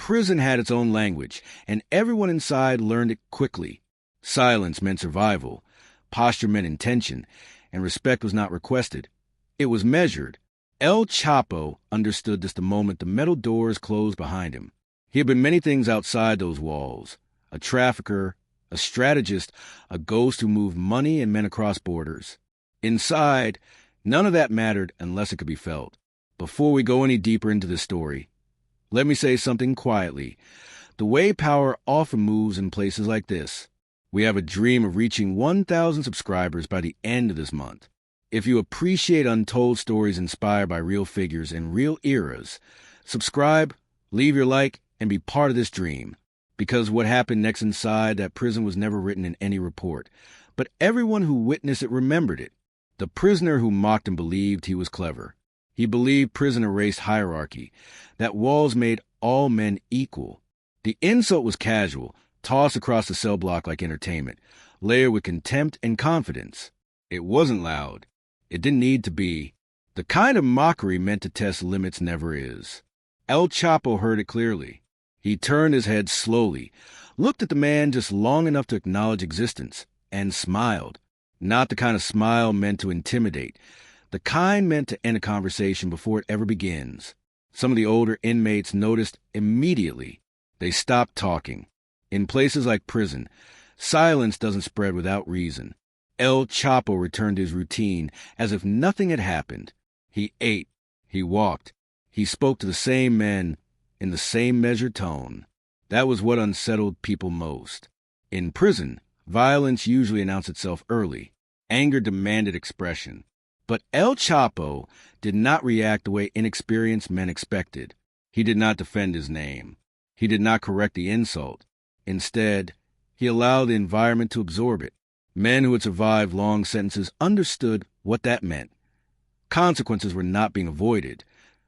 prison had its own language, and everyone inside learned it quickly. Silence meant survival, posture meant intention, and respect was not requested. It was measured. El Chapo understood this the moment the metal doors closed behind him. He had been many things outside those walls: a trafficker, a strategist, a ghost who moved money and men across borders. Inside, none of that mattered unless it could be felt. Before we go any deeper into this story, let me say something quietly. The way power often moves in places like this. We have a dream of reaching 1,000 subscribers by the end of this month. If you appreciate untold stories inspired by real figures in real eras, subscribe, leave your like, and be part of this dream. Because what happened next inside that prison was never written in any report. But everyone who witnessed it remembered it. The prisoner who mocked him believed he was clever. He believed prison erased hierarchy, that walls made all men equal. The insult was casual, tossed across the cell block like entertainment, layered with contempt and confidence. It wasn't loud. It didn't need to be. The kind of mockery meant to test limits never is. El Chapo heard it clearly. He turned his head slowly, looked at the man just long enough to acknowledge existence, and smiled. Not the kind of smile meant to intimidate. The kind meant to end a conversation before it ever begins. Some of the older inmates noticed immediately. They stopped talking. In places like prison, silence doesn't spread without reason. El Chapo returned to his routine as if nothing had happened. He ate. He walked. He spoke to the same men in the same measured tone. That was what unsettled people most. In prison, violence usually announced itself early. Anger demanded expression. But El Chapo did not react the way inexperienced men expected. He did not defend his name. He did not correct the insult. Instead, he allowed the environment to absorb it. Men who had survived long sentences understood what that meant. Consequences were not being avoided.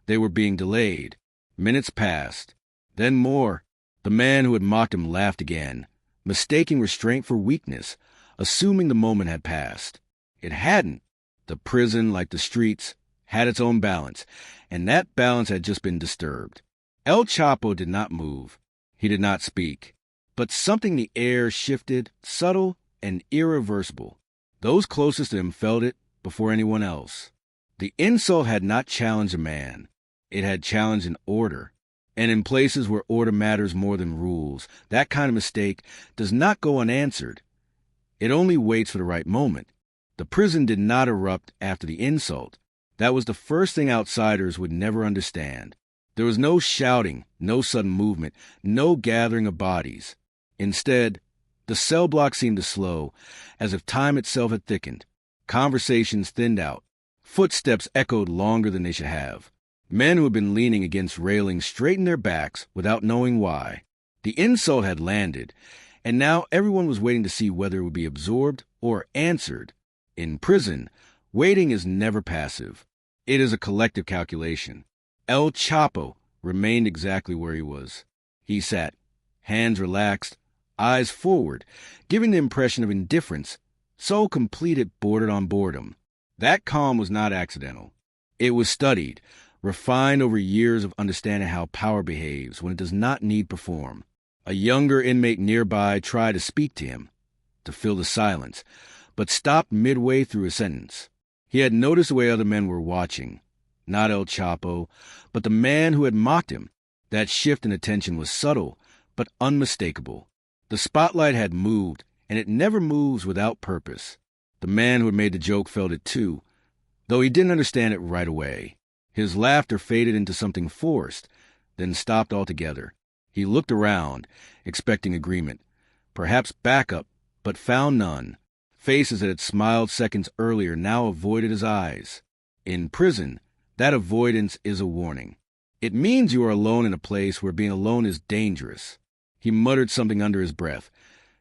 They were being delayed. Minutes passed. Then more. The man who had mocked him laughed again, mistaking restraint for weakness, assuming the moment had passed. It hadn't. The prison, like the streets, had its own balance, and that balance had just been disturbed. El Chapo did not move. He did not speak. But something in the air shifted, subtle and irreversible. Those closest to him felt it before anyone else. The insult had not challenged a man. It had challenged an order. And in places where order matters more than rules, that kind of mistake does not go unanswered. It only waits for the right moment. The prison did not erupt after the insult. That was the first thing outsiders would never understand. There was no shouting, no sudden movement, no gathering of bodies. Instead, the cell block seemed to slow, as if time itself had thickened. Conversations thinned out. Footsteps echoed longer than they should have. Men who had been leaning against railings straightened their backs without knowing why. The insult had landed, and now everyone was waiting to see whether it would be absorbed or answered. In prison, waiting is never passive. It is a collective calculation. El Chapo remained exactly where he was. He sat, hands relaxed, eyes forward, giving the impression of indifference, so complete it bordered on boredom. That calm was not accidental. It was studied, refined over years of understanding how power behaves when it does not need perform. A younger inmate nearby tried to speak to him, to fill the silence, but stopped midway through a sentence. He had noticed the way other men were watching. Not El Chapo, but the man who had mocked him. That shift in attention was subtle, but unmistakable. The spotlight had moved, and it never moves without purpose. The man who had made the joke felt it too, though he didn't understand it right away. His laughter faded into something forced, then stopped altogether. He looked around, expecting agreement, perhaps backup, but found none. Faces that had smiled seconds earlier now avoided his eyes. In prison, that avoidance is a warning. It means you are alone in a place where being alone is dangerous. He muttered something under his breath,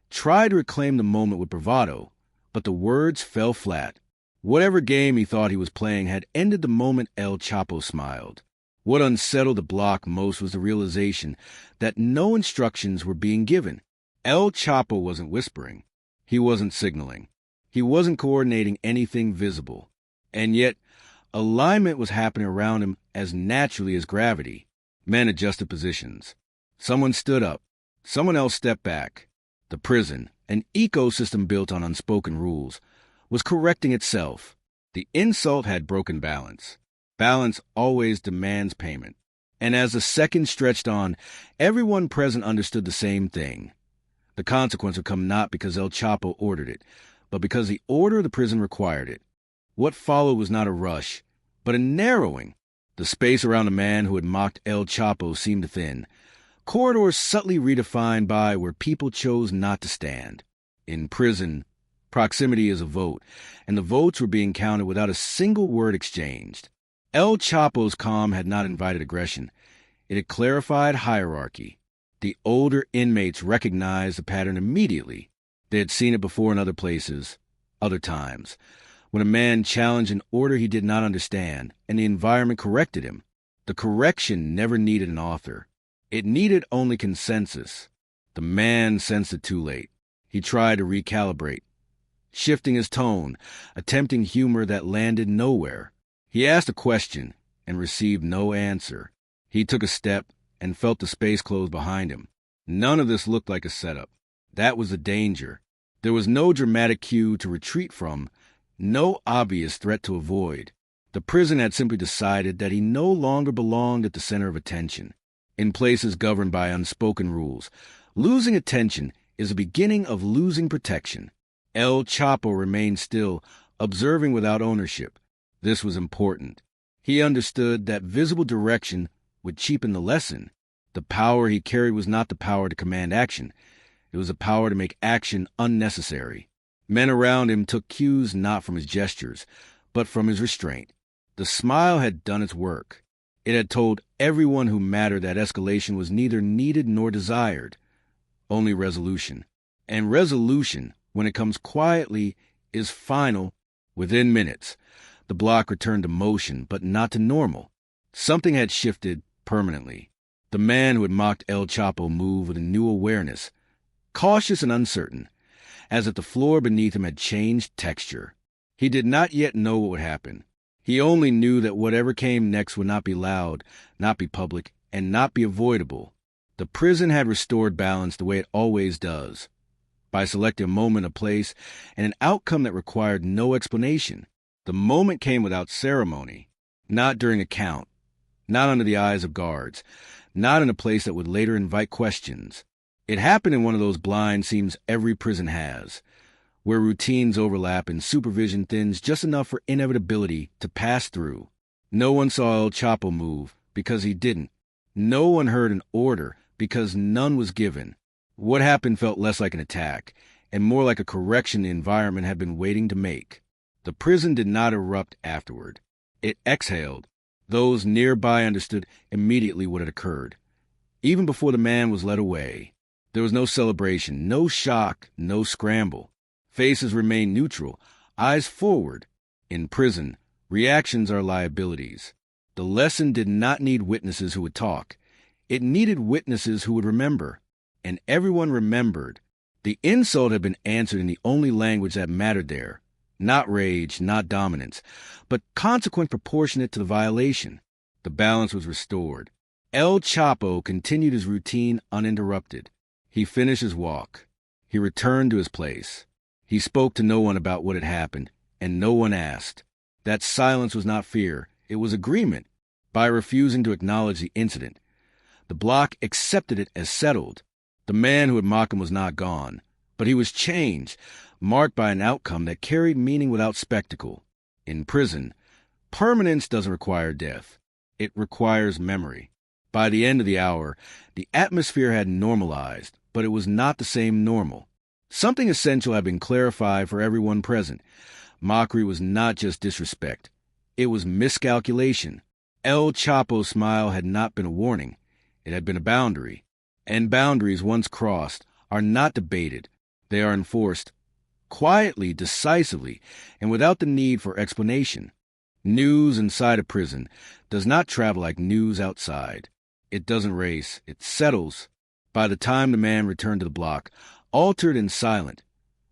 tried to reclaim the moment with bravado, but the words fell flat. Whatever game he thought he was playing had ended the moment El Chapo smiled. What unsettled the block most was the realization that no instructions were being given. El Chapo wasn't whispering. He wasn't signaling. He wasn't coordinating anything visible. And yet, alignment was happening around him as naturally as gravity. Men adjusted positions. Someone stood up. Someone else stepped back. The prison, an ecosystem built on unspoken rules, was correcting itself. The insult had broken balance. Balance always demands payment. And as the seconds stretched on, everyone present understood the same thing. The consequence would come not because El Chapo ordered it, but because the order of the prison required it. What followed was not a rush, but a narrowing. The space around the man who had mocked El Chapo seemed to thin. Corridors subtly redefined by where people chose not to stand. In prison, proximity is a vote, and the votes were being counted without a single word exchanged. El Chapo's calm had not invited aggression. It had clarified hierarchy. The older inmates recognized the pattern immediately. They had seen it before in other places, other times, when a man challenged an order he did not understand, and the environment corrected him. The correction never needed an author. It needed only consensus. The man sensed it too late. He tried to recalibrate, shifting his tone, attempting humor that landed nowhere. He asked a question and received no answer. He took a step and felt the space close behind him. None of this looked like a setup. That was the danger. There was no dramatic cue to retreat from, no obvious threat to avoid. The prison had simply decided that he no longer belonged at the center of attention. In places governed by unspoken rules, losing attention is the beginning of losing protection. El Chapo remained still, observing without ownership. This was important. He understood that visible direction would cheapen the lesson. The power he carried was not the power to command action. It was the power to make action unnecessary. Men around him took cues not from his gestures, but from his restraint. The smile had done its work. It had told everyone who mattered that escalation was neither needed nor desired, only resolution. And resolution, when it comes quietly, is final within minutes. The block returned to motion, but not to normal. Something had shifted permanently. The man who had mocked El Chapo moved with a new awareness, cautious and uncertain, as if the floor beneath him had changed texture. He did not yet know what would happen. He only knew that whatever came next would not be loud, not be public, and not be avoidable. The prison had restored balance the way it always does, by selecting a moment, a place, and an outcome that required no explanation. The moment came without ceremony, not during a count, not under the eyes of guards, not in a place that would later invite questions. It happened in one of those blind scenes every prison has, where routines overlap and supervision thins just enough for inevitability to pass through. No one saw El Chapo move because he didn't. No one heard an order because none was given. What happened felt less like an attack and more like a correction the environment had been waiting to make. The prison did not erupt afterward. It exhaled. Those nearby understood immediately what had occurred. Even before the man was led away, there was no celebration, no shock, no scramble. Faces remained neutral, eyes forward. In prison, reactions are liabilities. The lesson did not need witnesses who would talk. It needed witnesses who would remember. And everyone remembered. The insult had been answered in the only language that mattered there. Not rage, not dominance, but consequence proportionate to the violation. The balance was restored. El Chapo continued his routine uninterrupted. He finished his walk. He returned to his place. He spoke to no one about what had happened, and no one asked. That silence was not fear, it was agreement. By refusing to acknowledge the incident, the block accepted it as settled. The man who had mocked him was not gone, but he was changed, marked by an outcome that carried meaning without spectacle. In prison, permanence doesn't require death. It requires memory. By the end of the hour, the atmosphere had normalized, but it was not the same normal. Something essential had been clarified for everyone present. Mockery was not just disrespect. It was miscalculation. El Chapo's smile had not been a warning. It had been a boundary. And boundaries, once crossed, are not debated. They are enforced quietly, decisively, and without the need for explanation. News inside a prison does not travel like news outside. It doesn't race. It settles. By the time the man returned to the block, altered and silent,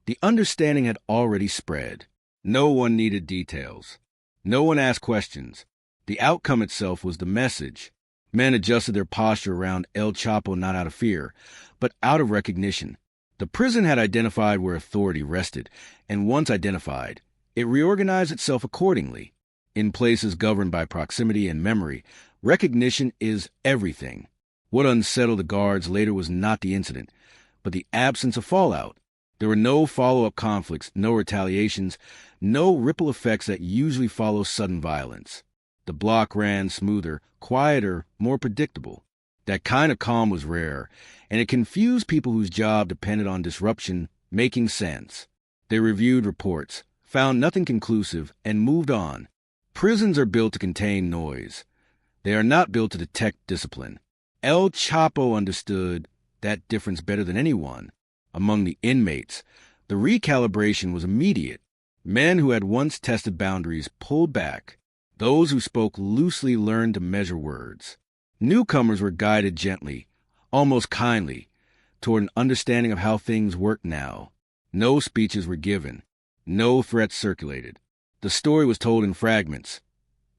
the understanding had already spread. No one needed details. No one asked questions. The outcome itself was the message. Men adjusted their posture around El Chapo not out of fear, but out of recognition. The prison had identified where authority rested, and once identified, it reorganized itself accordingly. In places governed by proximity and memory, recognition is everything. What unsettled the guards later was not the incident, but the absence of fallout. There were no follow-up conflicts, no retaliations, no ripple effects that usually follow sudden violence. The block ran smoother, quieter, more predictable. That kind of calm was rare, and it confused people whose job depended on disruption making sense. They reviewed reports, found nothing conclusive, and moved on. Prisons are built to contain noise. They are not built to detect discipline. El Chapo understood that difference better than anyone. Among the inmates, the recalibration was immediate. Men who had once tested boundaries pulled back. Those who spoke loosely learned to measure words. Newcomers were guided gently, almost kindly, toward an understanding of how things worked now. No speeches were given. No threats circulated. The story was told in fragments,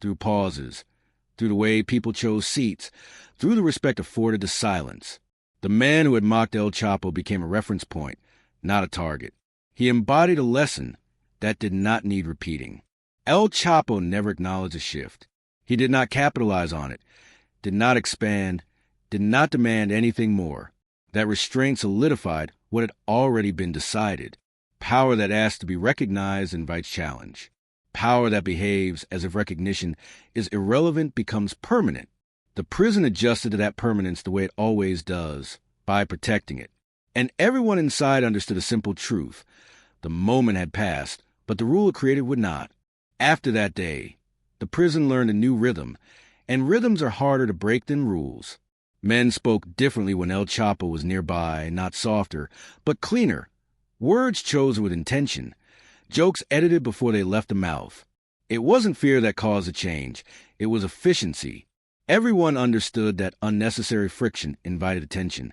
through pauses, through the way people chose seats, through the respect afforded to silence. The man who had mocked El Chapo became a reference point, not a target. He embodied a lesson that did not need repeating. El Chapo never acknowledged a shift. He did not capitalize on it, did not expand, did not demand anything more. That restraint solidified what had already been decided. Power that asks to be recognized invites challenge. Power that behaves as if recognition is irrelevant becomes permanent. The prison adjusted to that permanence the way it always does, by protecting it. And everyone inside understood a simple truth. The moment had passed, but the rule it created would not. After that day, the prison learned a new rhythm, and rhythms are harder to break than rules. Men spoke differently when El Chapo was nearby, not softer, but cleaner. Words chosen with intention. Jokes edited before they left the mouth. It wasn't fear that caused the change. It was efficiency. Everyone understood that unnecessary friction invited attention,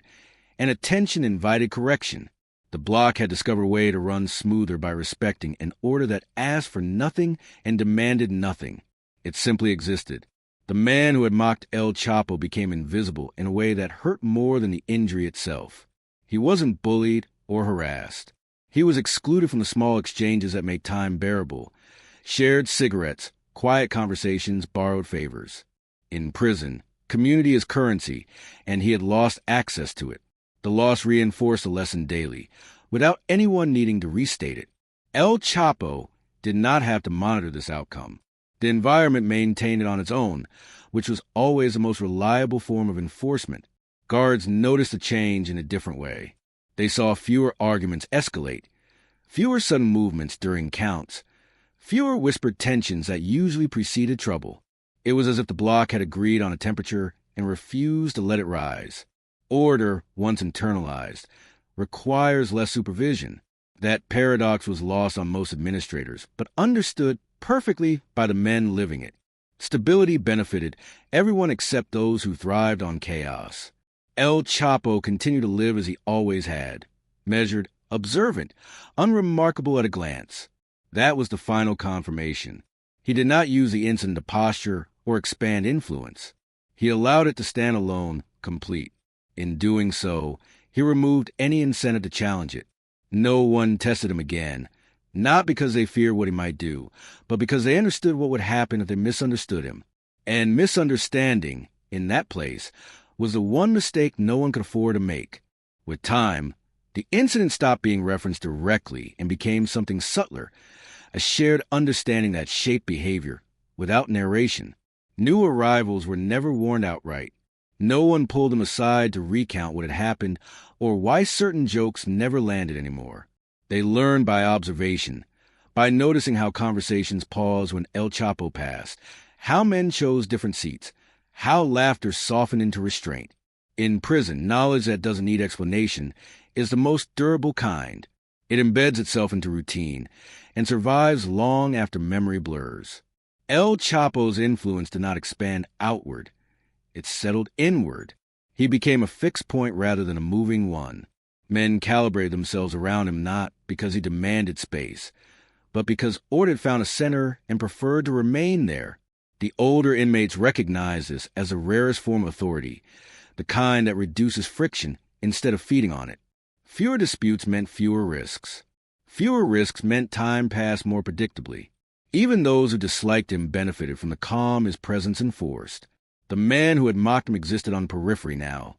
and attention invited correction. The block had discovered a way to run smoother by respecting an order that asked for nothing and demanded nothing. It simply existed. The man who had mocked El Chapo became invisible in a way that hurt more than the injury itself. He wasn't bullied or harassed. He was excluded from the small exchanges that made time bearable. Shared cigarettes, quiet conversations, borrowed favors. In prison, community is currency, and he had lost access to it. The loss reinforced the lesson daily, without anyone needing to restate it. El Chapo did not have to monitor this outcome. The environment maintained it on its own, which was always the most reliable form of enforcement. Guards noticed a change in a different way. They saw fewer arguments escalate, fewer sudden movements during counts, fewer whispered tensions that usually preceded trouble. It was as if the block had agreed on a temperature and refused to let it rise. Order, once internalized, requires less supervision. That paradox was lost on most administrators, but understood perfectly by the men living it. Stability benefited everyone except those who thrived on chaos. El Chapo continued to live as he always had, measured, observant, unremarkable at a glance. That was the final confirmation. He did not use the incident to posture or expand influence. He allowed it to stand alone, complete. In doing so, he removed any incentive to challenge it. No one tested him again, not because they feared what he might do, but because they understood what would happen if they misunderstood him. And misunderstanding, in that place, was the one mistake no one could afford to make. With time, the incident stopped being referenced directly and became something subtler, a shared understanding that shaped behavior, without narration. New arrivals were never warned outright. No one pulled them aside to recount what had happened or why certain jokes never landed anymore. They learned by observation, by noticing how conversations paused when El Chapo passed, how men chose different seats, how laughter softened into restraint. In prison, knowledge that doesn't need explanation is the most durable kind. It embeds itself into routine and survives long after memory blurs. El Chapo's influence did not expand outward. It settled inward. He became a fixed point rather than a moving one. Men calibrated themselves around him not because he demanded space, but because order had found a center and preferred to remain there. The older inmates recognized this as the rarest form of authority, the kind that reduces friction instead of feeding on it. Fewer disputes meant fewer risks. Fewer risks meant time passed more predictably. Even those who disliked him benefited from the calm his presence enforced. The man who had mocked him existed on periphery now,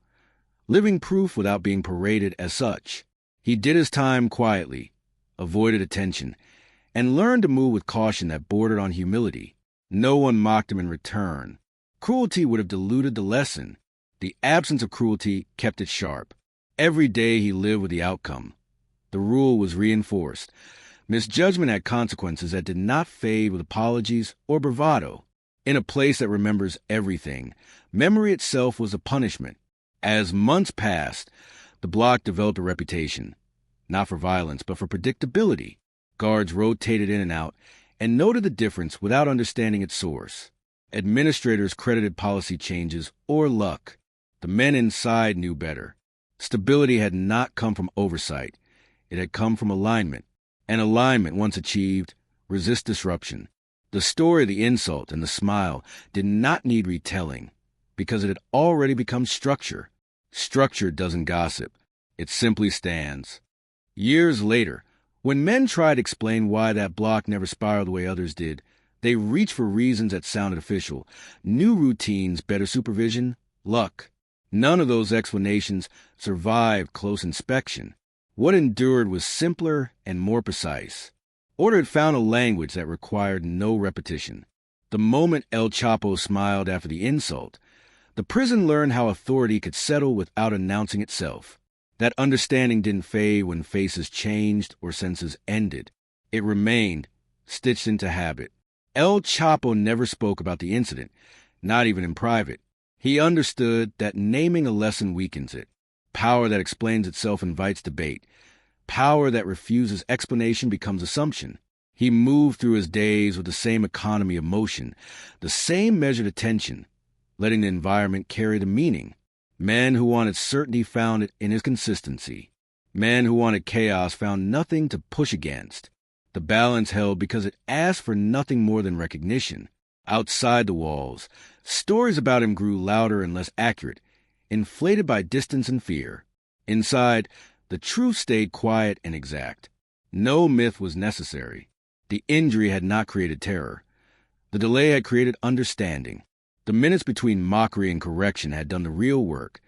living proof without being paraded as such. He did his time quietly, avoided attention, and learned to move with caution that bordered on humility. No one mocked him in return. Cruelty would have diluted the lesson. The absence of cruelty kept it sharp. Every day he lived with the outcome. The rule was reinforced. Misjudgment had consequences that did not fade with apologies or bravado. In a place that remembers everything, memory itself was a punishment. As months passed, the block developed a reputation, not for violence, but for predictability. Guards rotated in and out and noted the difference without understanding its source. Administrators credited policy changes or luck. The men inside knew better. Stability had not come from oversight. It had come from alignment. And alignment, once achieved, resists disruption. The story of the insult and the smile did not need retelling because it had already become structure. Structure doesn't gossip. It simply stands. Years later, when men tried to explain why that block never spiraled the way others did, they reached for reasons that sounded official. New routines, better supervision, luck. None of those explanations survived close inspection. What endured was simpler and more precise. Order had found a language that required no repetition. The moment El Chapo smiled after the insult, the prison learned how authority could settle without announcing itself. That understanding didn't fade when faces changed or senses ended. It remained, stitched into habit. El Chapo never spoke about the incident, not even in private. He understood that naming a lesson weakens it. Power that explains itself invites debate. Power that refuses explanation becomes assumption. He moved through his days with the same economy of motion, the same measured attention, letting the environment carry the meaning. Men who wanted certainty found it in his consistency. Men who wanted chaos found nothing to push against. The balance held because it asked for nothing more than recognition. Outside the walls, stories about him grew louder and less accurate, inflated by distance and fear. Inside, the truth stayed quiet and exact. No myth was necessary. The injury had not created terror. The delay had created understanding. The minutes between mockery and correction had done the real work,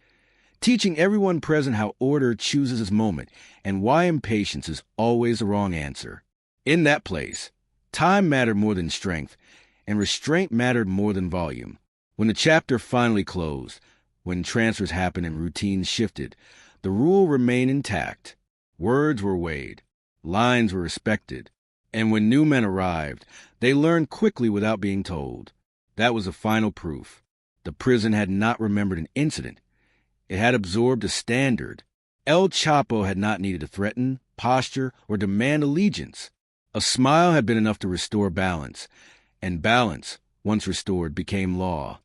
teaching everyone present how order chooses its moment and why impatience is always the wrong answer. In that place, time mattered more than strength, and restraint mattered more than volume. When the chapter finally closed, when transfers happened and routines shifted, the rule remained intact. Words were weighed, lines were respected, and when new men arrived, they learned quickly without being told. That was the final proof. The prison had not remembered an incident. It had absorbed a standard. El Chapo had not needed to threaten, posture, or demand allegiance. A smile had been enough to restore balance, and balance, once restored, became law.